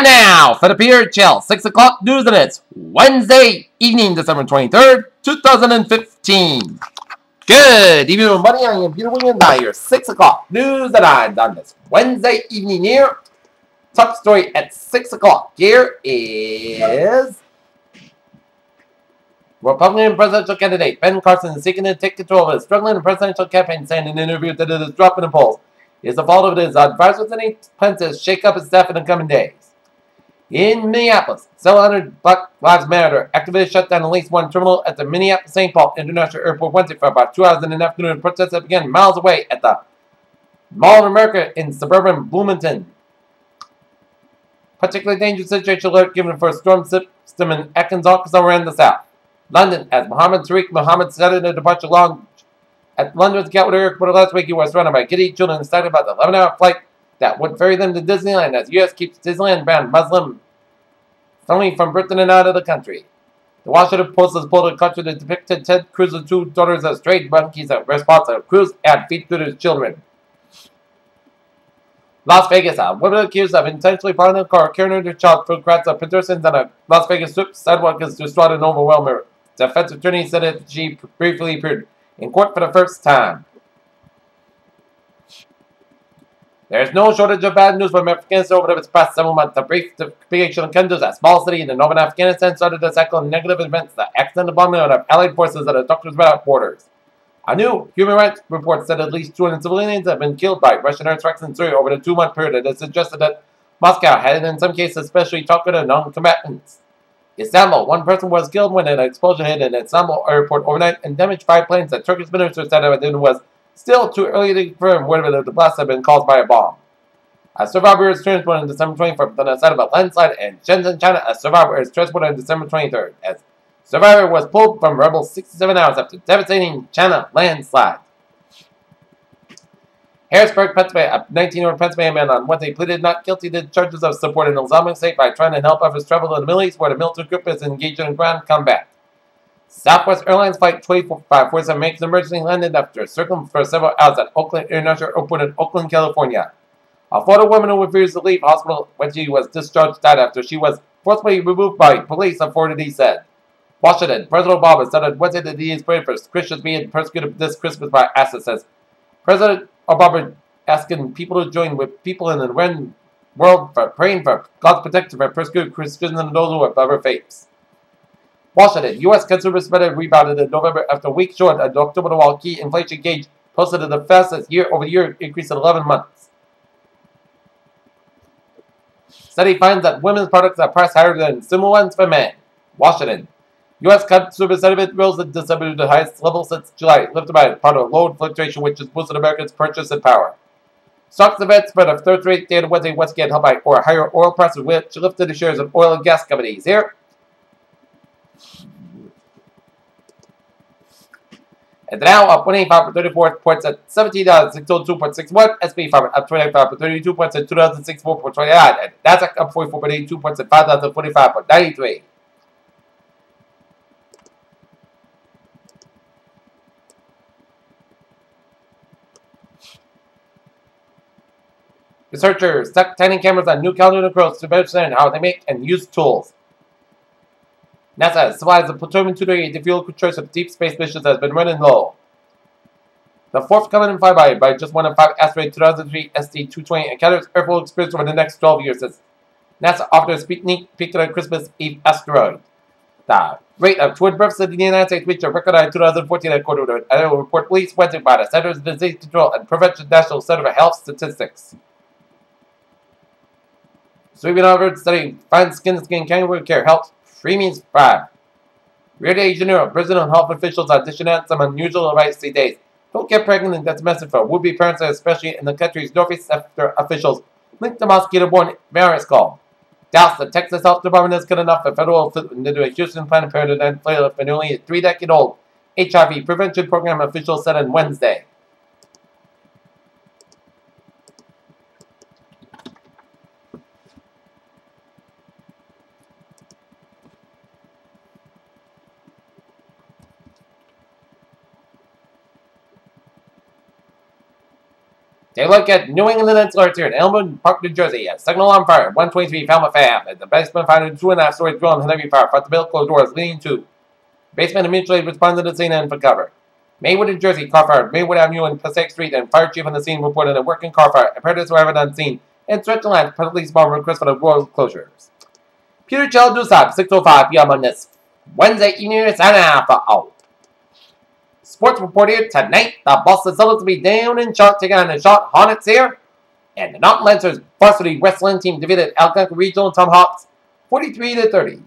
Time now for the Peter Chill 6 o'clock news, and it's Wednesday evening, December 23rd, 2015. Good evening, everybody. I am Peter Wiggins. Now your 6 o'clock news that I've done this Wednesday evening here. Top story at 6 o'clock here is Republican presidential candidate Ben Carson is seeking to take control of his struggling presidential campaign, saying in an interview that it is dropping in polls. It is the fault of his advisors, and he plans to shake up his staff in the coming days. In Minneapolis, several hundred Black Lives Matter activists shut down at least one terminal at the Minneapolis-St. Paul International Airport Wednesday for about 2 hours in the afternoon. Protests that began miles away at the Mall of America in suburban Bloomington. Particularly dangerous situation alert given for a storm system in Atkins, Arkansas, around the south. London, as Mohammed Tariq Mohammed started a departure lounge at London's Gatwick Airport last week, he was surrounded by giddy children excited about the 11-hour flight that would ferry them to Disneyland, as the U.S. keeps Disneyland-bound Muslim family from Britain and out of the country. The Washington Post has pulled a country that depicted Ted Cruz's 2 daughters as stray monkeys in response to Cruz and feed to his children. Las Vegas, a woman accused of intentionally parking a car carrying her child through crowds of pedestrians on a Las Vegas sidewalk is distraught and overwhelmed her. The defense attorney said that she briefly appeared in court for the first time. There is no shortage of bad news from Afghanistan over the past several months. The brief creation of Kunduz, a small city in the northern Afghanistan, started a cycle of negative events that accident bombardment of allied forces at the Doctors Without Borders. A new human rights report said at least 200 civilians have been killed by Russian airstrikes in Syria over the 2-month period. It suggested that Moscow had, in some cases, especially targeted non-combatants. Istanbul, 1 person was killed when an explosion hit an Istanbul airport overnight and damaged 5 planes. The Turkish minister said it was still too early to confirm whether the blast had been caused by a bomb. A survivor is transported on December 24th on the side of a landslide in Shenzhen, China. A survivor is transported on December 23rd. As survivor was pulled from rubble 67 hours after devastating China landslide. Harrisburg, Pennsylvania, a 19-year-old Pennsylvania man on Wednesday pleaded not guilty to charges of supporting an Islamic State by trying to help others travel to the Middle East, where the military group is engaged in ground combat. Southwest Airlines Flight 2547 makes an emergency landing after circling for several hours at Oakland International Airport in Oakland, California. A Florida woman who refused to leave hospital when she was discharged died after she was forcibly removed by police, authorities said. Washington, President Obama said on Wednesday that he is praying for Christians being persecuted this Christmas by ISIS. Says President Obama asking people to join with people in the world for praying for God's protection for persecuted Christians and those who have other faiths. Washington, U.S. consumer spending rebounded in November after a week short of October, while key inflation gauge posted the fastest year-over-year increase in 11 months. Study finds that women's products are priced higher than similar ones for men. Washington, U.S. consumer sentiment rose in December to the highest level since July, lifted by part of low inflation, which has boosted Americans' purchasing power. Stocks advanced for the third straight day on Wednesday, once again helped by higher oil prices, which lifted the shares of oil and gas companies. Here. And now up 25 for 34 points at $17.602.61. SP 5 up 25 for 32 points at $2,064.29. And Nasdaq up 44.82 points at $5,045.93. Researchers stuck tiny cameras on new calendar crows to better understand how they make and use tools. NASA supplies the plutonium-238, the fuel choice of deep space missions, has been running low. The fourth coming in flyby by just one of 5 asteroid 2003 SD-220 encounters Earth will experience over the next 12 years as NASA offered a sneak peek at a Christmas Eve asteroid. The rate of twin births in the United States reached a record high in 2014, according to an annual report released Wednesday by the Centers for Disease Control and Prevention National Center for Health Statistics. Sweeping Harvard study finds skin kangaroo care helps 3 means 5. Rio de Janeiro, Brazilian health officials are dishing out some unusual advice these days. Don't get pregnant, and that's a message for would-be parents, especially in the country's northeast after officials linked the mosquito-borne virus called. Dallas, the Texas Health Department has cut enough for federal into a Houston Planned Parenthood and for nearly a 3-decade-old HIV prevention program, officials said on Wednesday. Take a look at New England Insulars here in Elmwood Park, New Jersey. Signal on fire, 123 Falmouth Ave. At the basement, found a 2.5-story dwelling heavy fire. Front the bill, closed doors leading to. Basement immediately responded to the scene and for cover. Maywood, New Jersey, car fire. Maywood Avenue and Passaic Street, and fire chief on the scene reported a working car fire. Apparatus arrived on scene and stretched the line. Police bomb request for the road closures. Peter Chell Dusab, 6:05 p.m. on this Wednesday evening. Sign out for all. Sports report here tonight. The Boston Celtics will be down in Charlotte, taking on the Charlotte Hornets here. And the Norton Lancers varsity wrestling team defeated Algonquin Regional Tomahawks 43-30.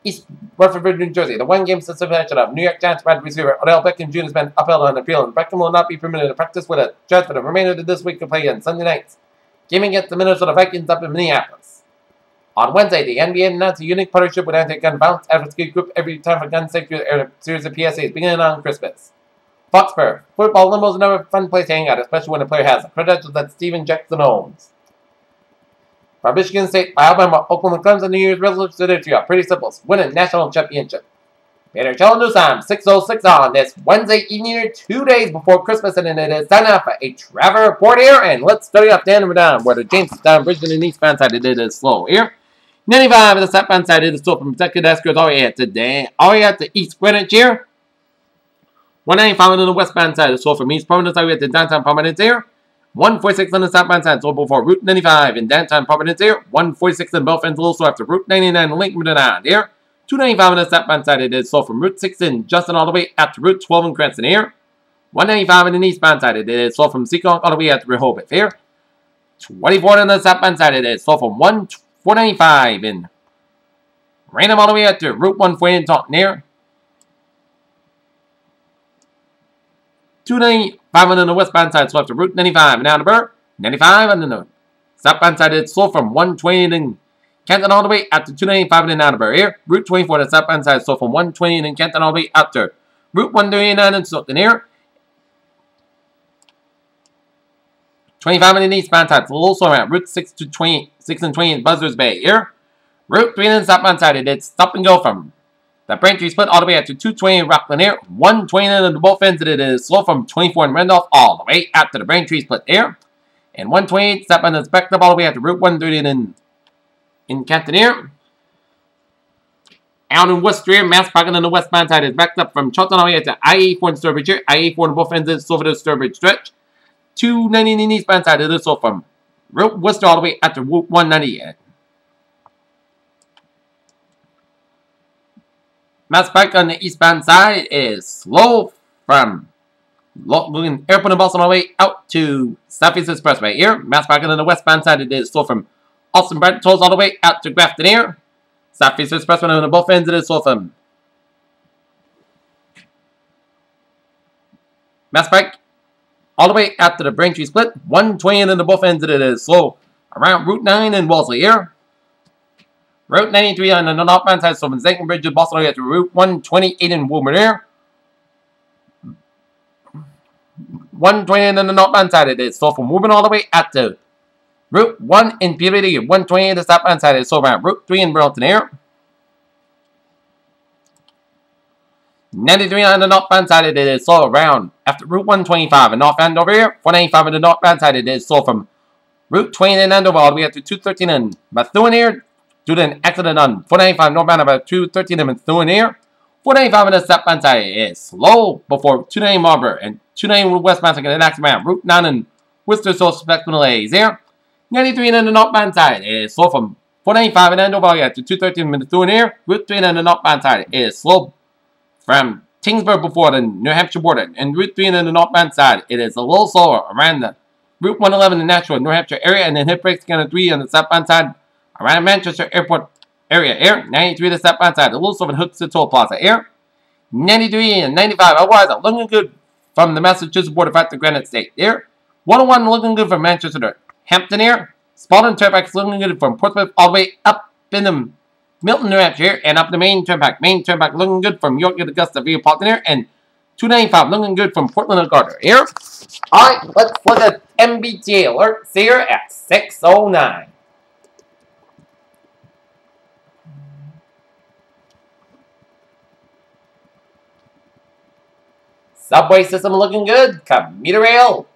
East Rutherford, New Jersey. The one-game suspension of New York Giants wide receiver Odell Beckham Jr. has been upheld on appeal, and Beckham will not be permitted to practice with a judge for the remainder of this week to play on Sunday nights. Game against the Minnesota Vikings up in Minneapolis. On Wednesday, the NBA announced a unique partnership with anti-gun violence advocacy group Every Time for Gun Safety with a series of PSAs beginning on Christmas. Foxborough. Football limos are never a fun place to hang out, especially when a player has the credentials that Steven Jackson owns. For Michigan State, Alabama, Oklahoma Clemson, New Year's resolution to their trio. Pretty simple. Win a national championship. Peter Chell News Time, 6:06 on this Wednesday evening, 2 days before Christmas, and it is time now for a travel report here. And let's study up down and down where the Jamestown Bridge and the eastbound side it is slow here. 95 on the southbound side it is slow from Second Escort all the way out to East Greenwich here. 195 on the westbound side is slow from East Providence all the way to downtown Providence here. 146 on the southbound side, so before Route 95 in downtown Providence here. 146 in Belfast, a little slow after Route 99 in Lincoln here. 295 on the southbound side, it is slow from Route 6 in Justin all the way out to Route 12 in Cranston here. 195 on the eastbound side, it is slow from Seekonk all the way out to Rehoboth here. 24 on the southbound side, it is slow from 495 in Random all the way out to Route 140 in Taunton here. 295 on the westbound side, slow up to Route 95 in Attleboro. 95 on the southbound side, it's slow from 120 in Canton all the way out to 295 in Attleboro here. Route 24 on the southbound side, slow from 120 in Canton all the way out to Route 139 in Stilton here. 25 on the eastbound side, it's a little slow around Route 6 to 6 and 20 in Buzzards Bay here. Route 3 on the southbound side, it's stop and go from the Braintree split all the way out to 220 in Rockland here. 120 in the both ends, it is slow from 24 in Randolph all the way out to the Braintree split here. And 128 southbound is backed up all the way out to Route 130 in Canton here. Out in Worcester here, Mass Parking on the westbound side is backed up from Charlton all the way out to I-84 in Sturbridge here. I-84 in both ends is slow for the Sturbridge stretch. 290 in the eastbound side, it is slow from Route Worcester all the way out to Route 190. Mass Pike on the eastbound side is slow from Airport in Boston all the way out to Southeast Expressway here. Mass Pike on the westbound side it is slow from Austin Brighton Tolls all the way out to Grafton here. Southeast Expressway on both ends it is slow from Mass Pike all the way out to the Braintree split. 120 in the both ends it is slow around Route 9 in Wellesley here. Route 93 on the northbound side, so from Stanton Bridge to Boston, we have to Route 128 in Woburn here. 120 on the northbound side, it is so from Woburn all the way out to Route 1 in Peabody. 120 on the southbound side, it's so around Route 3 in Burlington here. 93 on the northbound side, it is so around after Route 125 in North Andover here. 495 on the northbound side, it is so from Route 20 in Andover all the way up to 213 in Methuen here. Due to an accident on 495 northbound about 213 in Methuen here. 495 on the southbound side is slow before 290 Marlborough and 290 westbound side an accident around Route 9 in Worcester, so suspect delays here. 93 on the northbound side is slow from 495 in Andover to 213 in Methuen here. Route 3 on the northbound side is slow from Tingsburg before the New Hampshire border. And Route 3 on the northbound side, it is a little slower around the Route 111 in Nashua, New Hampshire area, and then hit brakes again on 3 on the southbound side. Around Manchester Airport area here. 93 to southbound side. A little slow from Hooks to Toll Plaza here. 93 and 95. Otherwise, looking good from the Massachusetts border back to Granite State here. 101 looking good from Manchester to Hampton here. Spalding Turnpike looking good from Portsmouth all the way up in the Milton, New Hampshire here. And up the Main Turnpike. Main Turnpike looking good from York to Augusta via Paulton here. And 295 looking good from Portland to Gardner here. Alright, let's look at MBTA alerts here at 6:09. Subway system looking good. Commuter rail.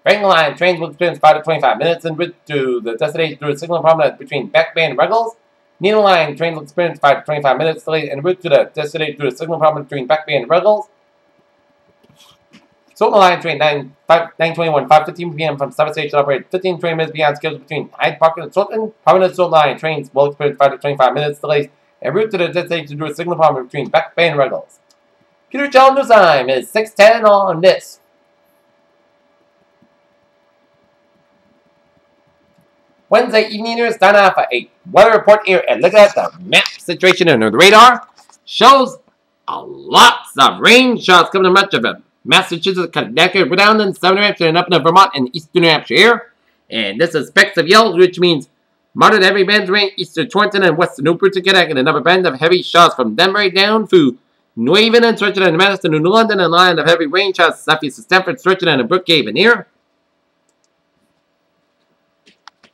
Train line, trains will experience 5 to 25 minutes en route to the destination through a signal promenade between Back Bay and Ruggles. Needle line, trains will experience 5 to 25 minutes delayed en route to the destination through a signal promenade between Back Bay and Ruggles. Sultan Line train 921, 5:15 p.m. from Summer Station operated 15 train minutes beyond schedule between Hyde Park and Sultan. Prominent Sultan Line trains will experience 5 to 25 minutes delays en route to the destination through a signal promenade between Back Bay and Ruggles. Peter John News time is 6:10 on this. Wednesday evening news, starting off at a weather report here and look at the map situation under the radar. Shows lots of rain showers coming to much of it. Massachusetts, Connecticut, Rhode Island, Southern New Hampshire, and up into Vermont and Eastern New Hampshire here. And this is specks of yellow, which means moderate heavy bands of rain east of Torrington and west of Newport to Connecticut, and another band of heavy showers from Denver down through New Haven and stretching into Madison and New London, and a line of heavy rain showers southeast of Stamford, stretching into Brookhaven here.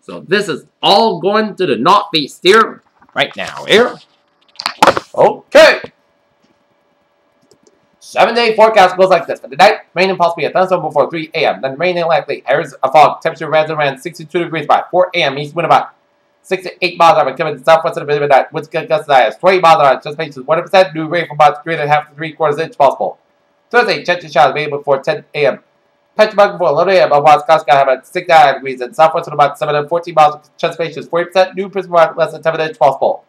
So this is all going to the northeast here right now here. Okay. 7-day forecast goes like this. For the night, rain and possibly a thunderstorm before 3 a.m. Then rain and likely areas of fog. Temperature rises around 62 degrees by 4 a.m. East wind about 6 to 8 miles an hour. Coming to the southwest of the midnight. Winds gusts as 20 miles an hour. Just paces 1%. New rain from about 3.5 to 3/4 inch possible. Thursday, chance of showers made before 10 a.m. Petrobug before 11 a.m. Wisconsin have about 6 degrees and southwest of about 7 to 14 miles. Chance spaces 40%. New prism less than 10 inch possible.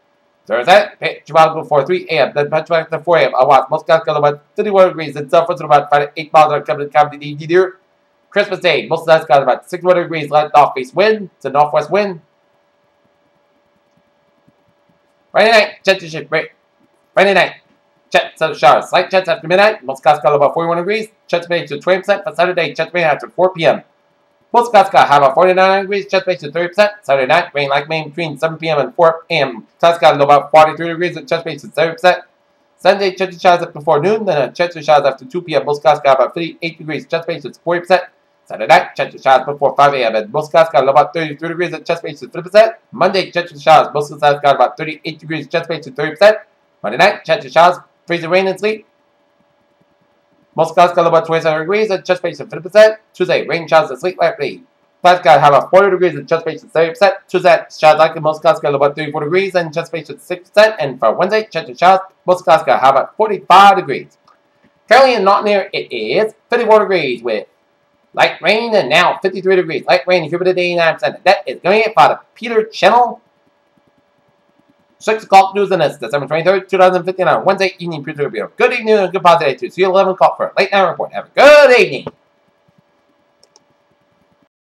Thursday, Petrobug before 3 a.m. Then Petrobug at 4 a.m. Wisconsin about 31 degrees and southwest of about 5 to 8 miles. Coming to County near Christmas Day. Most of that's got about 61 degrees. Light northeast wind to northwest wind. Friday night, chance of break. Friday night. Chance of showers. Slight chance after midnight. Most spots got about 41 degrees. Chance space to 20%. For Saturday, chance rain after 4 p.m. Most spots got have about 49 degrees. Chance space to 30%. Saturday night, rain like rain between 7 p.m. and 4 a.m. Spots got about 43 degrees and chance space to 30%. Sunday, chance of showers up before noon. Then a chance of showers after 2 p.m. Most spots got about 58 degrees. Chance space to 40%. Saturday night, chance of showers before 5 a.m. and most spots got about 33 degrees and chance space to 50%. Monday, chance of showers. Most spots got about 38 degrees. Chance space to 30%. Monday night, chance of showers. Freezing rain and sleet. Most spots got about 27 degrees and chance space to 50%. Tuesday, rain showers and sleet likely. Spots got have about 40 degrees and chance space to 30%. Tuesday, showers likely. Most spots got about 34 degrees and chance space to 6%. And for Wednesday, chance of showers. Most spots got have about 45 degrees. Currently in Nottingham, it is 54 degrees with light rain and now 53 degrees. Light rain, humidity 89%. That is going to get by the Peter Channel. 6 o'clock news, and it's December 23rd, 2015 on Wednesday evening. Good evening and good positive day to see you 11 o'clock for a late night report. Have a good evening.